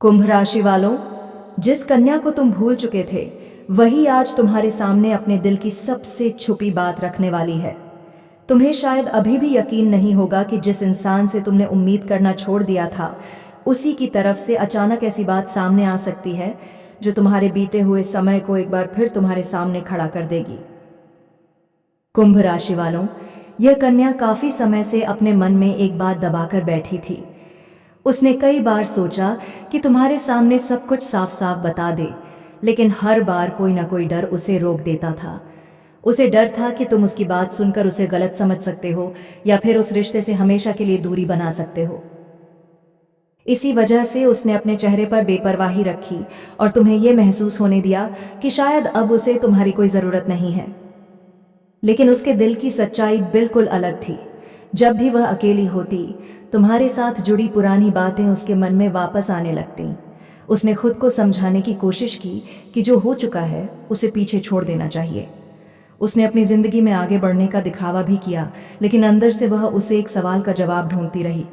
कुंभ राशि वालों, जिस कन्या को तुम भूल चुके थे वही आज तुम्हारे सामने अपने दिल की सबसे छुपी बात रखने वाली है। तुम्हें शायद अभी भी यकीन नहीं होगा कि जिस इंसान से तुमने उम्मीद करना छोड़ दिया था उसी की तरफ से अचानक ऐसी बात सामने आ सकती है जो तुम्हारे बीते हुए समय को एक बार फिर तुम्हारे सामने खड़ा कर देगी। कुंभ राशि वालों, यह कन्या काफी समय से अपने मन में एक बात दबाकर बैठी थी। उसने कई बार सोचा कि तुम्हारे सामने सब कुछ साफ साफ बता दे, लेकिन हर बार कोई ना कोई डर उसे रोक देता था। उसे डर था कि तुम उसकी बात सुनकर उसे गलत समझ सकते हो या फिर उस रिश्ते से हमेशा के लिए दूरी बना सकते हो। इसी वजह से उसने अपने चेहरे पर बेपरवाही रखी और तुम्हें यह महसूस होने दिया कि शायद अब उसे तुम्हारी कोई जरूरत नहीं है। लेकिन उसके दिल की सच्चाई बिल्कुल अलग थी। जब भी वह अकेली होती, तुम्हारे साथ जुड़ी पुरानी बातें उसके मन में वापस आने लगती। उसने खुद को समझाने की कोशिश की कि जो हो चुका है उसे पीछे छोड़ देना चाहिए। उसने अपनी जिंदगी में आगे बढ़ने का दिखावा भी किया, लेकिन अंदर से वह उसे एक सवाल का जवाब ढूंढती रही।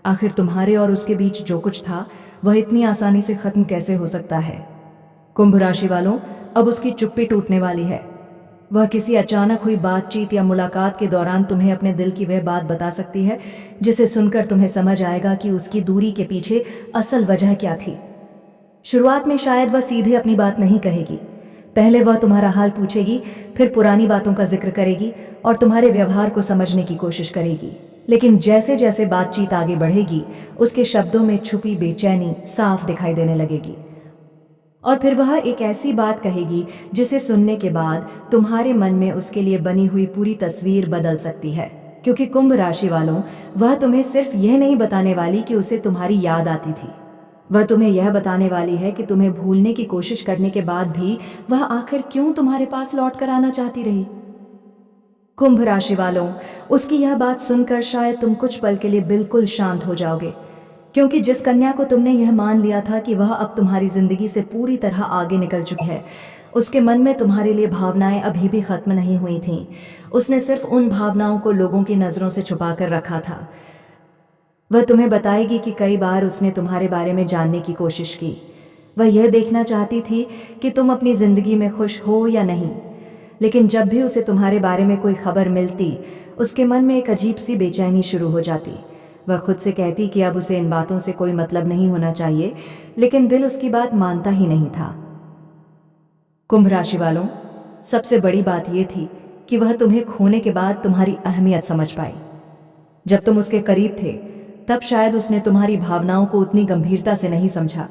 आखिर तुम्हारे और उसके बीच जो कुछ था वह इतनी आसानी से खत्म कैसे हो सकता है? कुंभ राशि वालों, अब उसकी चुप्पी टूटने वाली है। वह किसी अचानक हुई बातचीत या मुलाकात के दौरान तुम्हें अपने दिल की वह बात बता सकती है जिसे सुनकर तुम्हें समझ आएगा कि उसकी दूरी के पीछे असल वजह क्या थी। शुरुआत में शायद वह सीधे अपनी बात नहीं कहेगी। पहले वह तुम्हारा हाल पूछेगी, फिर पुरानी बातों का जिक्र करेगी और तुम्हारे व्यवहार को समझने की कोशिश करेगी। लेकिन जैसे जैसे बातचीत आगे बढ़ेगी, उसके शब्दों में छुपी बेचैनी साफ दिखाई देने लगेगी। और फिर वह एक ऐसी बात कहेगी जिसे सुनने के बाद तुम्हारे मन में उसके लिए बनी हुई पूरी तस्वीर बदल सकती है। क्योंकि कुंभ राशि वालों, वह तुम्हें सिर्फ यह नहीं बताने वाली कि उसे तुम्हारी याद आती थी, वह तुम्हें यह बताने वाली है कि तुम्हें भूलने की कोशिश करने के बाद भी वह आखिर क्यों तुम्हारे पास लौट कर आना चाहती रही। कुंभ राशि वालों, उसकी यह बात सुनकर शायद तुम कुछ पल के लिए बिल्कुल शांत हो जाओगे, क्योंकि जिस कन्या को तुमने यह मान लिया था कि वह अब तुम्हारी जिंदगी से पूरी तरह आगे निकल चुकी है, उसके मन में तुम्हारे लिए भावनाएं अभी भी खत्म नहीं हुई थीं। उसने सिर्फ उन भावनाओं को लोगों की नज़रों से छुपा कर रखा था। वह तुम्हें बताएगी कि कई बार उसने तुम्हारे बारे में जानने की कोशिश की। वह यह देखना चाहती थी कि तुम अपनी जिंदगी में खुश हो या नहीं। लेकिन जब भी उसे तुम्हारे बारे में कोई खबर मिलती, उसके मन में एक अजीब सी बेचैनी शुरू हो जाती। वह खुद से कहती कि अब उसे इन बातों से कोई मतलब नहीं होना चाहिए, लेकिन दिल उसकी बात मानता ही नहीं था। कुंभ राशि वालों, सबसे बड़ी बात यह थी कि वह तुम्हें खोने के बाद तुम्हारी अहमियत समझ पाई। जब तुम उसके करीब थे तब शायद उसने तुम्हारी भावनाओं को उतनी गंभीरता से नहीं समझा,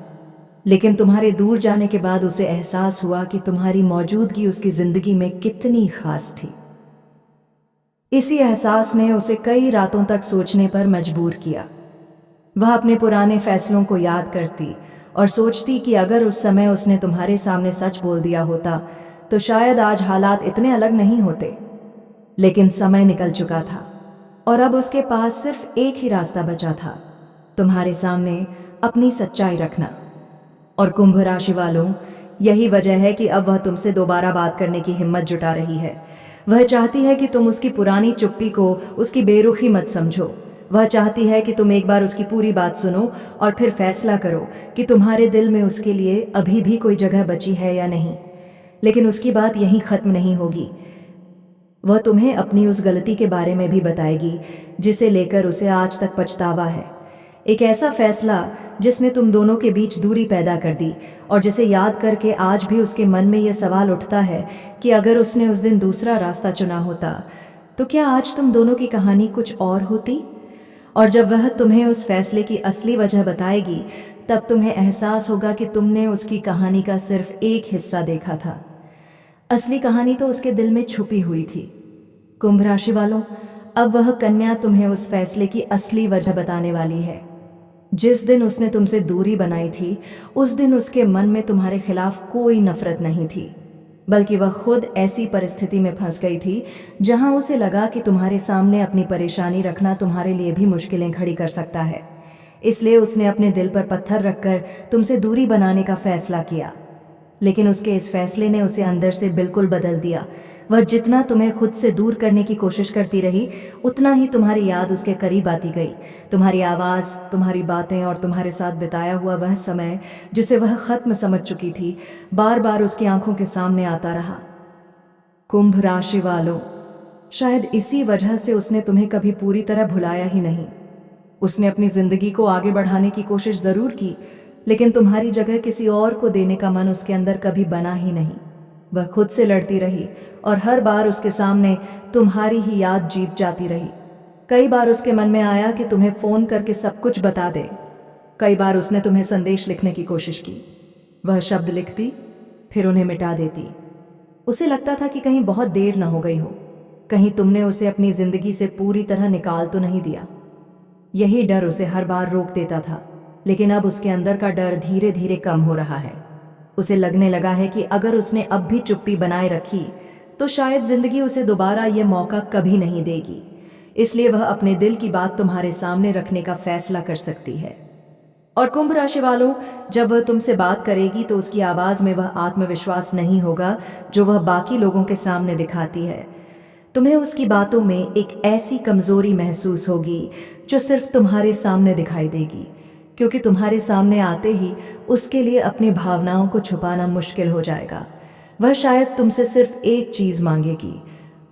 लेकिन तुम्हारे दूर जाने के बाद उसे एहसास हुआ कि तुम्हारी मौजूदगी उसकी जिंदगी में कितनी खास थी। इसी एहसास ने उसे कई रातों तक सोचने पर मजबूर किया। वह अपने पुराने फैसलों को याद करती और सोचती कि अगर उस समय उसने तुम्हारे सामने सच बोल दिया होता तो शायद आज हालात इतने अलग नहीं होते। लेकिन समय निकल चुका था और अब उसके पास सिर्फ एक ही रास्ता बचा था, तुम्हारे सामने अपनी सच्चाई रखना। और कुंभ राशि वालों, यही वजह है कि अब वह तुमसे दोबारा बात करने की हिम्मत जुटा रही है। वह चाहती है कि तुम उसकी पुरानी चुप्पी को उसकी बेरुखी मत समझो। वह चाहती है कि तुम एक बार उसकी पूरी बात सुनो और फिर फैसला करो कि तुम्हारे दिल में उसके लिए अभी भी कोई जगह बची है या नहीं। लेकिन उसकी बात यहीं खत्म नहीं होगी। वह तुम्हें अपनी उस गलती के बारे में भी बताएगी जिसे लेकर उसे आज तक पछतावा है। एक ऐसा फैसला जिसने तुम दोनों के बीच दूरी पैदा कर दी और जिसे याद करके आज भी उसके मन में यह सवाल उठता है कि अगर उसने उस दिन दूसरा रास्ता चुना होता तो क्या आज तुम दोनों की कहानी कुछ और होती। और जब वह तुम्हें उस फैसले की असली वजह बताएगी तब तुम्हें एहसास होगा कि तुमने उसकी कहानी का सिर्फ एक हिस्सा देखा था। असली कहानी तो उसके दिल में छुपी हुई थी। कुंभ राशि वालों, अब वह कन्या तुम्हें उस फैसले की असली वजह बताने वाली है। जिस दिन उसने तुमसे दूरी बनाई थी उस दिन उसके मन में तुम्हारे खिलाफ कोई नफरत नहीं थी, बल्कि वह खुद ऐसी परिस्थिति में फंस गई थी जहां उसे लगा कि तुम्हारे सामने अपनी परेशानी रखना तुम्हारे लिए भी मुश्किलें खड़ी कर सकता है। इसलिए उसने अपने दिल पर पत्थर रखकर तुमसे दूरी बनाने का फैसला किया। लेकिन उसके इस फैसले ने उसे अंदर से बिल्कुल बदल दिया। वह जितना तुम्हें खुद से दूर करने की कोशिश करती रही, उतना ही तुम्हारी याद उसके करीब आती गई। तुम्हारी आवाज़, तुम्हारी बातें और तुम्हारे साथ बिताया हुआ वह समय जिसे वह खत्म समझ चुकी थी, बार बार उसकी आंखों के सामने आता रहा। कुंभ राशि वालों, शायद इसी वजह से उसने तुम्हें कभी पूरी तरह भुलाया ही नहीं। उसने अपनी जिंदगी को आगे बढ़ाने की कोशिश जरूर की, लेकिन तुम्हारी जगह किसी और को देने का मन उसके अंदर कभी बना ही नहीं। वह खुद से लड़ती रही और हर बार उसके सामने तुम्हारी ही याद जीत जाती रही। कई बार उसके मन में आया कि तुम्हें फोन करके सब कुछ बता दे। कई बार उसने तुम्हें संदेश लिखने की कोशिश की। वह शब्द लिखती, फिर उन्हें मिटा देती। उसे लगता था कि कहीं बहुत देर न हो गई हो, कहीं तुमने उसे अपनी जिंदगी से पूरी तरह निकाल तो नहीं दिया। यही डर उसे हर बार रोक देता था, लेकिन अब उसके अंदर का डर धीरे धीरे कम हो रहा है। उसे लगने लगा है कि अगर उसने अब भी चुप्पी बनाए रखी तो शायद जिंदगी उसे दोबारा ये मौका कभी नहीं देगी। इसलिए वह अपने दिल की बात तुम्हारे सामने रखने का फैसला कर सकती है। और कुंभ राशि वालों, जब वह तुमसे बात करेगी तो उसकी आवाज में वह आत्मविश्वास नहीं होगा जो वह बाकी लोगों के सामने दिखाती है। तुम्हें उसकी बातों में एक ऐसी कमजोरी महसूस होगी जो सिर्फ तुम्हारे सामने दिखाई देगी, क्योंकि तुम्हारे सामने आते ही उसके लिए अपनी भावनाओं को छुपाना मुश्किल हो जाएगा। वह शायद तुमसे सिर्फ एक चीज मांगेगी,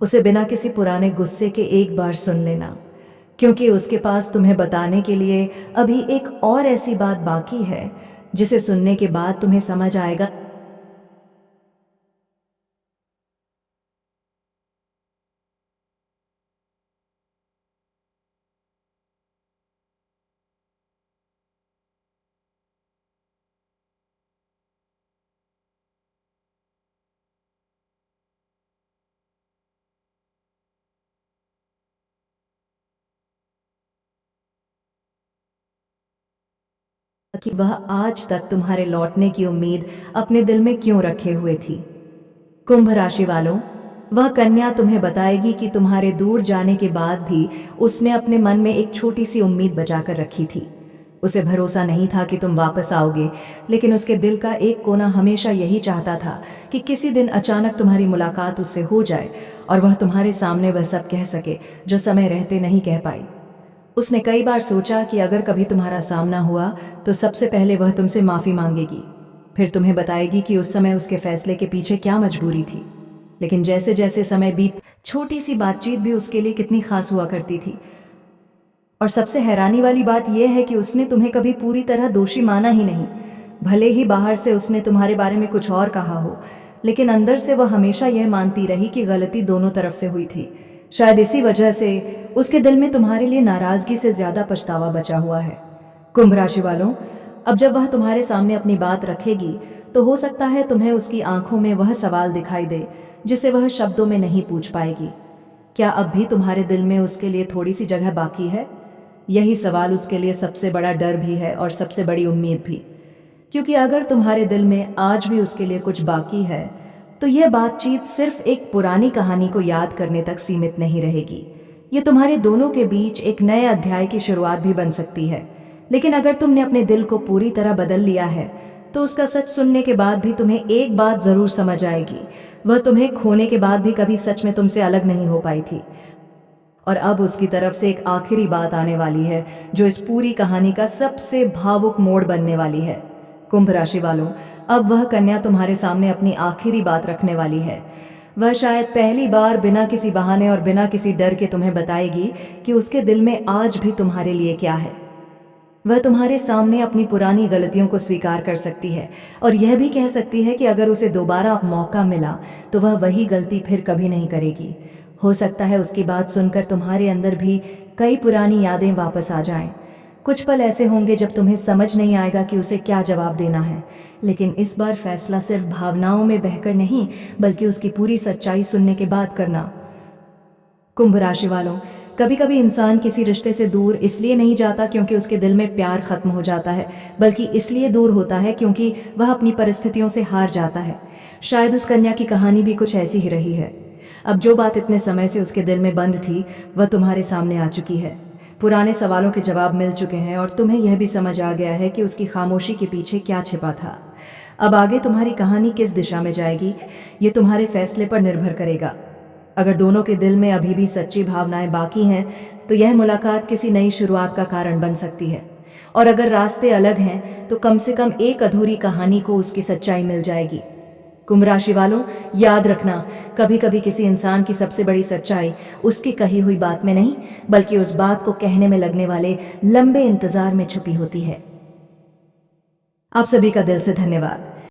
उसे बिना किसी पुराने गुस्से के एक बार सुन लेना, क्योंकि उसके पास तुम्हें बताने के लिए अभी एक और ऐसी बात बाकी है जिसे सुनने के बाद तुम्हें समझ आएगा कि वह आज तक तुम्हारे लौटने की उम्मीद अपने दिल में क्यों रखे हुए थी। कुंभ राशि वालों, वह कन्या तुम्हें बताएगी कि तुम्हारे दूर जाने के बाद भी उसने अपने मन में एक छोटी सी उम्मीद बचाकर रखी थी। उसे भरोसा नहीं था कि तुम वापस आओगे, लेकिन उसके दिल का एक कोना हमेशा यही चाहता था कि किसी दिन अचानक तुम्हारी मुलाकात उससे हो जाए और वह तुम्हारे सामने वह सब कह सके जो समय रहते नहीं कह पाई। उसने कई बार सोचा कि अगर कभी तुम्हारा सामना हुआ तो सबसे पहले वह तुमसे माफ़ी मांगेगी, फिर तुम्हें बताएगी कि उस समय उसके फैसले के पीछे क्या मजबूरी थी। लेकिन जैसे जैसे समय बीत, छोटी सी बातचीत भी उसके लिए कितनी खास हुआ करती थी। और सबसे हैरानी वाली बात यह है कि उसने तुम्हें कभी पूरी तरह दोषी माना ही नहीं। भले ही बाहर से उसने तुम्हारे बारे में कुछ और कहा हो, लेकिन अंदर से वह हमेशा यह मानती रही कि गलती दोनों तरफ से हुई थी। शायद इसी वजह से उसके दिल में तुम्हारे लिए नाराजगी से ज्यादा पछतावा बचा हुआ है। कुंभ राशि वालों, अब जब वह तुम्हारे सामने अपनी बात रखेगी तो हो सकता है तुम्हें उसकी आंखों में वह सवाल दिखाई दे जिसे वह शब्दों में नहीं पूछ पाएगी। क्या अब भी तुम्हारे दिल में उसके लिए थोड़ी सी जगह बाकी है? यही सवाल उसके लिए सबसे बड़ा डर भी है और सबसे बड़ी उम्मीद भी, क्योंकि अगर तुम्हारे दिल में आज भी उसके लिए कुछ बाकी है तो यह बातचीत सिर्फ एक पुरानी कहानी को याद करने तक सीमित नहीं रहेगी। ये तुम्हारे दोनों के बीच एक नए अध्याय की शुरुआत भी बन सकती है। लेकिन अगर तुमने अपने दिल को पूरी तरह बदल लिया है तो उसका सच सुनने के बाद भी तुम्हें एक बात जरूर समझ आएगी, वह तुम्हें खोने के बाद भी कभी सच में तुमसे अलग नहीं हो पाई थी। और अब उसकी तरफ से एक आखिरी बात आने वाली है जो इस पूरी कहानी का सबसे भावुक मोड़ बनने वाली है। कुंभ राशि वालों, अब वह कन्या तुम्हारे सामने अपनी आखिरी बात रखने वाली है। वह शायद पहली बार बिना किसी बहाने और बिना किसी डर के तुम्हें बताएगी कि उसके दिल में आज भी तुम्हारे लिए क्या है। वह तुम्हारे सामने अपनी पुरानी गलतियों को स्वीकार कर सकती है और यह भी कह सकती है कि अगर उसे दोबारा मौका मिला तो वह वही गलती फिर कभी नहीं करेगी। हो सकता है उसकी बात सुनकर तुम्हारे अंदर भी कई पुरानी यादें वापस आ जाएं। कुछ पल ऐसे होंगे जब तुम्हें समझ नहीं आएगा कि उसे क्या जवाब देना है, लेकिन इस बार फैसला सिर्फ भावनाओं में बहकर नहीं बल्कि उसकी पूरी सच्चाई सुनने के बाद करना। कुंभ राशि वालों, कभी कभी इंसान किसी रिश्ते से दूर इसलिए नहीं जाता क्योंकि उसके दिल में प्यार खत्म हो जाता है, बल्कि इसलिए दूर होता है क्योंकि वह अपनी परिस्थितियों से हार जाता है। शायद उस कन्या की कहानी भी कुछ ऐसी ही रही है। अब जो बात इतने समय से उसके दिल में बंद थी वह तुम्हारे सामने आ चुकी है। पुराने सवालों के जवाब मिल चुके हैं और तुम्हें यह भी समझ आ गया है कि उसकी खामोशी के पीछे क्या छिपा था। अब आगे तुम्हारी कहानी किस दिशा में जाएगी, ये तुम्हारे फैसले पर निर्भर करेगा। अगर दोनों के दिल में अभी भी सच्ची भावनाएं बाकी हैं, तो यह मुलाकात किसी नई शुरुआत का कारण बन सकती है। और अगर रास्ते अलग हैं, तो कम से कम एक अधूरी कहानी को उसकी सच्चाई मिल जाएगी। कुंभ राशि वालों, याद रखना, कभी कभी किसी इंसान की सबसे बड़ी सच्चाई उसकी कही हुई बात में नहीं, बल्कि उस बात को कहने में लगने वाले लंबे इंतजार में छुपी होती है। आप सभी का दिल से धन्यवाद।